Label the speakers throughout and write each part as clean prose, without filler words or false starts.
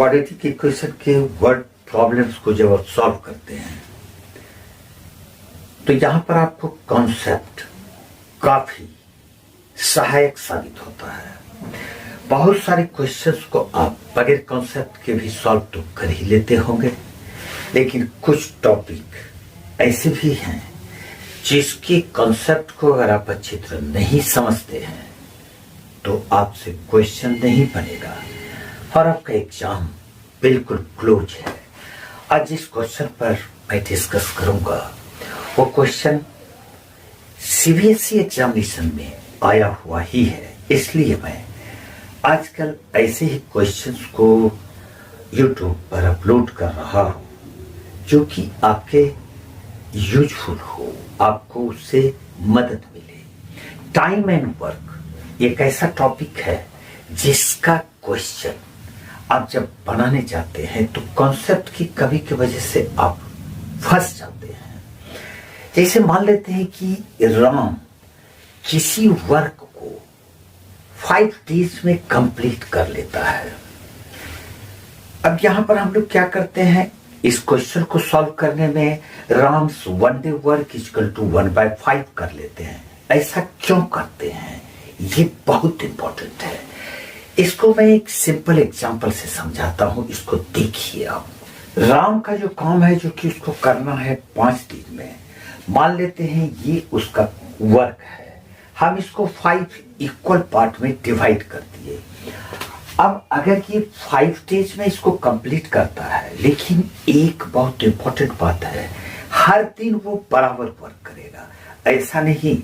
Speaker 1: Quadratic equation के word problems को जब आप सॉल्व करते हैं तो यहां पर आपको कॉन्सेप्ट काफी सहायक साबित होता है। बहुत सारे क्वेश्चंस को आप बगैर कॉन्सेप्ट के भी सॉल्व तो कर ही लेते होंगे, लेकिन कुछ टॉपिक ऐसे भी हैं जिसके कॉन्सेप्ट को अगर आप अच्छी तरह नहीं समझते हैं तो आपसे क्वेश्चन नहीं बनेगा और आपका एग्जाम बिल्कुल क्लोज है। आज जिस क्वेश्चन पर मैं डिस्कस करूंगा वो क्वेश्चन सीबीएसई एग्जामिनेशन में आया हुआ ही है, इसलिए मैं आजकल ऐसे ही क्वेश्चंस को यूट्यूब पर अपलोड कर रहा हूं जो कि आपके यूजफुल हो, आपको उससे मदद मिले। टाइम एंड वर्क एक ऐसा टॉपिक है जिसका क्वेश्चन आप जब बनाने जाते हैं तो कॉन्सेप्ट की कमी की वजह से आप फंस जाते हैं। जैसे मान लेते हैं कि राम किसी वर्क को 5 डेज में कंप्लीट कर लेता है। अब यहां पर हम लोग क्या करते हैं, इस क्वेश्चन को सॉल्व करने में Ram's 1 day work equal to 1/5 कर लेते हैं। ऐसा क्यों करते हैं, ये बहुत इंपॉर्टेंट है। इसको मैं एक सिंपल एग्जांपल से समझाता हूं, इसको देखिए आप। राम का जो काम है जो कि उसको करना है 5 दिन में, मान लेते हैं ये उसका वर्क है। हम इसको 5 इक्वल पार्ट में डिवाइड कर दिए। अब अगर ये 5 डेज में इसको कंप्लीट करता है, लेकिन एक बहुत इंपॉर्टेंट बात है, हर दिन वो बराबर वर्क करेगा। ऐसा नहीं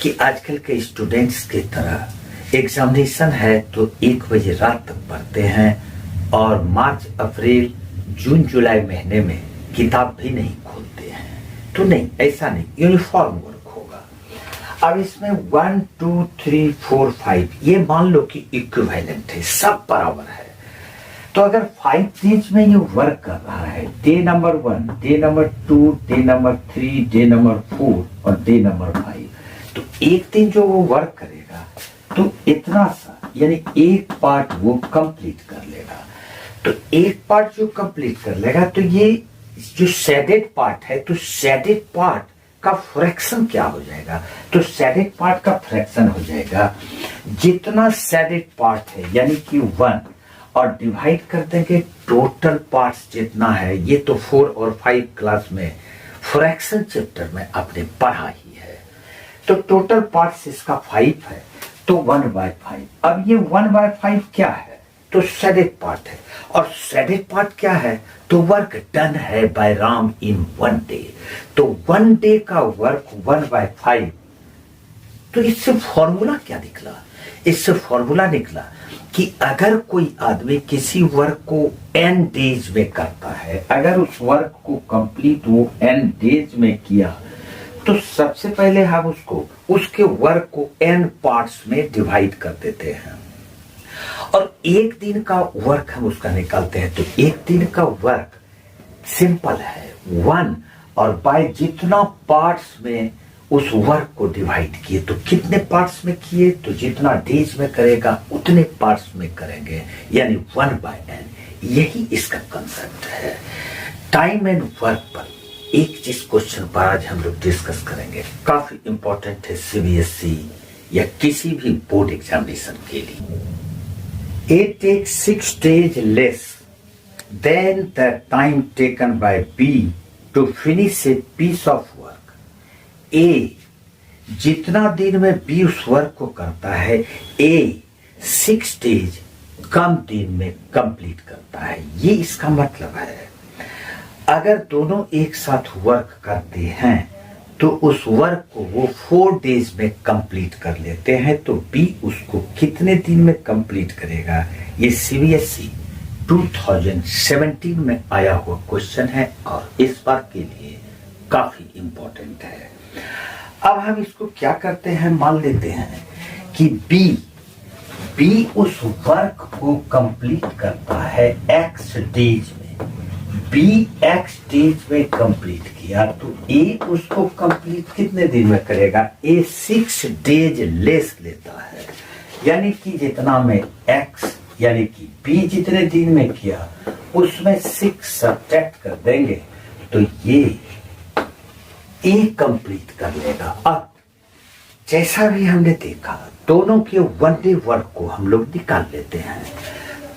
Speaker 1: कि आजकल के स्टूडेंट्स की तरह एग्जामिनेशन है तो 1 बजे रात तक पढ़ते हैं और मार्च अप्रैल जून जुलाई महीने में किताब भी नहीं खोलते हैं। तो नहीं, ऐसा नहीं, यूनिफॉर्म वर्क होगा। अब इसमें 1 2 3 4 5 ये मान लो कि इक्विवेलेंट है, सब बराबर है। तो अगर 5 डेज में ये वर्क कर रहा है, day number 1, day number 2, day number 3, day number 4 और डे नंबर 5, तो एक दिन जो वो वर्क करेगा तो इतना सा, यानी एक पार्ट वो कंप्लीट कर लेगा। तो एक पार्ट जो कंप्लीट कर लेगा तो ये जो शेडेड पार्ट है, तो शेडेड पार्ट का फ्रैक्शन क्या हो जाएगा, तो शेडेड पार्ट का फ्रैक्शन हो जाएगा जितना शेडेड पार्ट है, यानी कि 1, और डिवाइड कर देंगे टोटल पार्ट्स जितना है। ये तो 4 और 5 क्लास में फ्रैक्शन चैप्टर में आपने पढ़ा ही है। तो टोटल पार्ट्स इसका 5 है, तो 1/5। अब ये 1/5 क्या है, तो शेडेड पार्ट है, और शेडेड पार्ट क्या है, तो वर्क डन है बाय राम इन 1 डे। तो 1 डे का वर्क 1/5। तो इससे फॉर्मूला क्या निकला, इससे फॉर्मूला निकला कि अगर कोई आदमी किसी वर्क को n डेज में करता है, अगर उस वर्क को कंप्लीट वो n डेज में किया, तो सबसे पहले हम उसके वर्क को n पार्ट्स में डिवाइड कर देते हैं और एक दिन का वर्क हम उसका निकालते हैं। तो एक दिन का वर्क सिंपल है 1, और बाय जितना पार्ट्स में उस वर्क को डिवाइड किए, तो कितने पार्ट्स में किए, तो जितना डेज में करेगा उतने पार्ट्स में करेंगे, यानी 1/n। यही इसका कंसेप्ट है। टाइम एंड वर्क पर एक जिस क्वेश्चन पर आज हम लोग डिस्कस करेंगे काफी इंपॉर्टेंट है सीबीएसई या किसी भी बोर्ड एग्जामिनेशन के लिए। It takes 6 days less than the time taken by B to finish a piece of work. A जितना दिन में B उस वर्क को करता है, A 6 डेज कम दिन में कंप्लीट करता है। ये इसका मतलब है। अगर दोनों एक साथ वर्क करते हैं तो उस वर्क को वो 4 डेज में कंप्लीट कर लेते हैं, तो बी उसको कितने दिन में कंप्लीट करेगा, ये सीबीएसई 2017 में आया हुआ क्वेश्चन है और इस बार के लिए काफी इंपॉर्टेंट है। अब हम इसको क्या करते हैं, मान लेते हैं कि बी उस वर्क को कंप्लीट करता है x डेज में, बी x डेज में कंप्लीट किया, तो ए उसको कंप्लीट कितने दिन में करेगा, ए 6 डेज लेस लेता है, यानी कि जितना में x यानी कि बी जितने दिन में किया उसमें 6 सब्ट्रैक्ट कर देंगे तो ये ए कंप्लीट कर लेगा। अब जैसा भी हमने देखा दोनों के वन डे वर्क को हम लोग निकाल लेते हैं।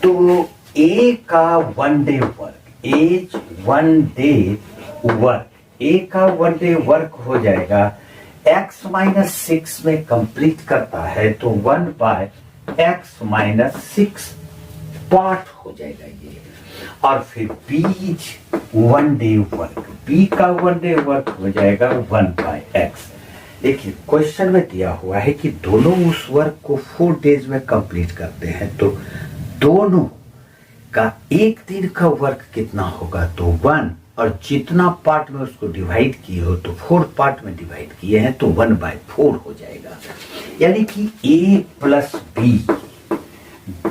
Speaker 1: तो ए का one day work, as one day work, A का वन डे वर्क हो जाएगा x माइनस 6 में कंप्लीट करता है तो 1/x माइनस 6 पार्ट हो जाएगा ये। और फिर बीज वन डे वर्क, बी का वन डे वर्क हो जाएगा 1/x। देखिए क्वेश्चन में दिया हुआ है कि दोनों उस वर्क को 4 डेज में कंप्लीट करते हैं तो दोनों का एक दिन का वर्क कितना होगा तो 1, और जितना पार्ट में उसको डिवाइड किए हो तो 4 पार्ट में डिवाइड किए हैं तो 1/4 हो जाएगा। यानी कि a प्लस बी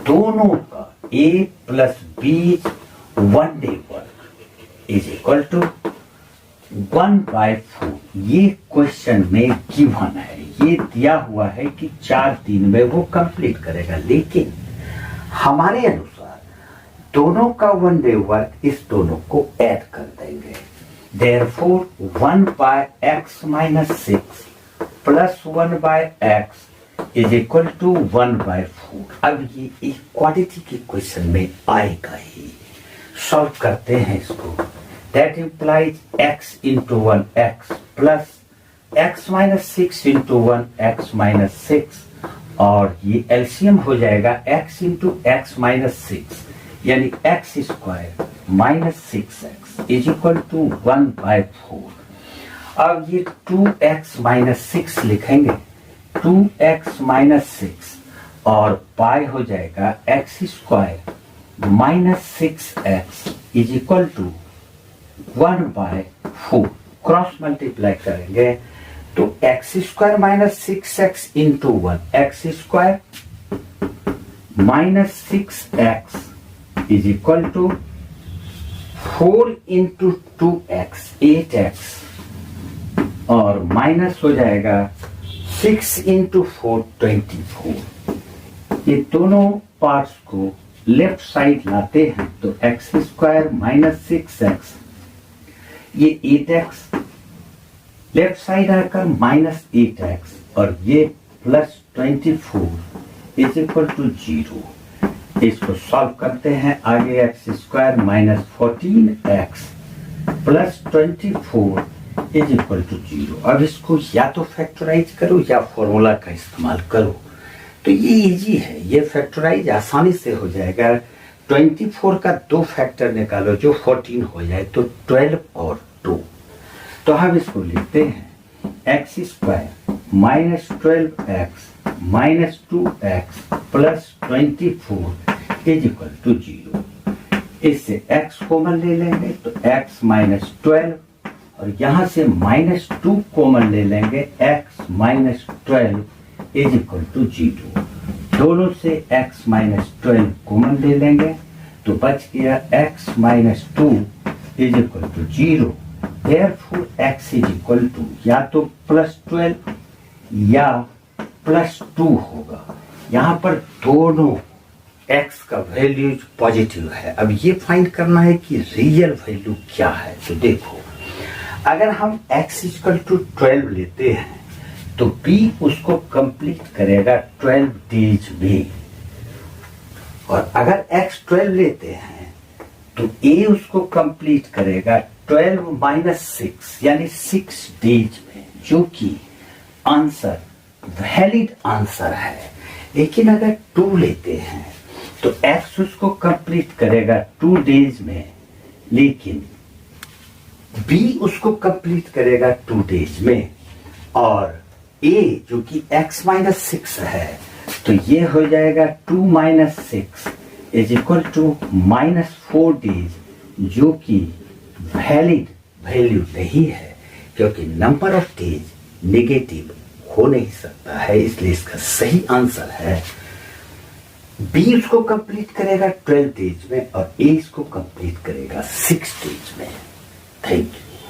Speaker 1: दोनों का a plus b one day work is equal to 1/4। ये क्वेश्चन में गिवन है, ये दिया हुआ है कि 4 दिन में वो कंप्लीट करेगा, लेकिन हमारे अनुसार दोनों का वन डे वर्क इस दोनों को ऐड कर देंगे। Therefore 1/x माइनस 6 प्लस 1/x इज इक्वल टू 1/4। अब ये इक्वालिटी के क्वेश्चन में आएगा ही। सॉल्व करते हैं इसको। That implies x into 1x plus x minus 6 into 1x minus 6, और ये एलसीएम हो जाएगा x into x minus 6 यानी x square minus 6x is equal to 1/4। अब ये 2x माइनस 6 लिखेंगे, 2x माइनस 6 और पाई हो जाएगा x square minus 6x is equal to 1/4। Cross multiply करेंगे तो x square minus 6x into 1, x square minus 6x is equal to 4 into 2x 8x और minus हो जाएगा 6 इंटू 4 24। ये दोनों पार्ट्स को लेफ्ट साइड लाते हैं तो एक्स स्क्वायर माइनस 6x, ये 8x लेफ्ट साइड आकर माइनस 8x और ये प्लस 24 इज इक्वल टू 0। इसको सॉल्व करते हैं आगे, x square minus 14x plus 24 is equal to 0। अब इसको या तो फैक्टराइज करो या फॉर्मूला का इस्तेमाल करो, तो ये इजी है, ये फैक्टराइज आसानी से हो जाएगा। 24 का 2 फैक्टर निकालो जो 14 हो जाए तो 12 और 2। तो हम इसको लिखते हैं x square minus 12x minus 2x plus 24 is equal to 0। इससे x कॉमन ले लेंगे तो x माइनस 12 और यहां से माइनस 2 कॉमन ले लेंगे, x minus 12 is equal to 0। दोनों से x माइनस 12 कॉमन ले लेंगे तो बच गया x minus 2 is equal to 0। Therefore x is equal to या तो प्लस 12 या प्लस 2 होगा। यहाँ पर दोनों x का वैल्यू पॉजिटिव है। अब ये फाइंड करना है कि रियल वैल्यू क्या है। तो देखो अगर हम x इक्वल टू 12 लेते हैं तो b उसको कंप्लीट करेगा 12 डेज में, और अगर x 12 लेते हैं तो a उसको कंप्लीट करेगा 12 माइनस 6 यानी 6 डेज में, जो कि आंसर वैलिड आंसर है। लेकिन अगर 2 लेते हैं तो x उसको कंप्लीट करेगा 2 डेज में, लेकिन b उसको कंप्लीट करेगा 2 डेज में, और a जो कि x माइनस 6 है तो ये हो जाएगा 2 minus 6 is equal to minus 4 days, जो कि वैलिड वैल्यू नहीं है क्योंकि नंबर ऑफ डेज नेगेटिव हो नहीं सकता है। इसलिए इसका सही आंसर है बी उसको कंप्लीट करेगा 12 डेज में और ए इसको कंप्लीट करेगा 6 डेज में। Thank you.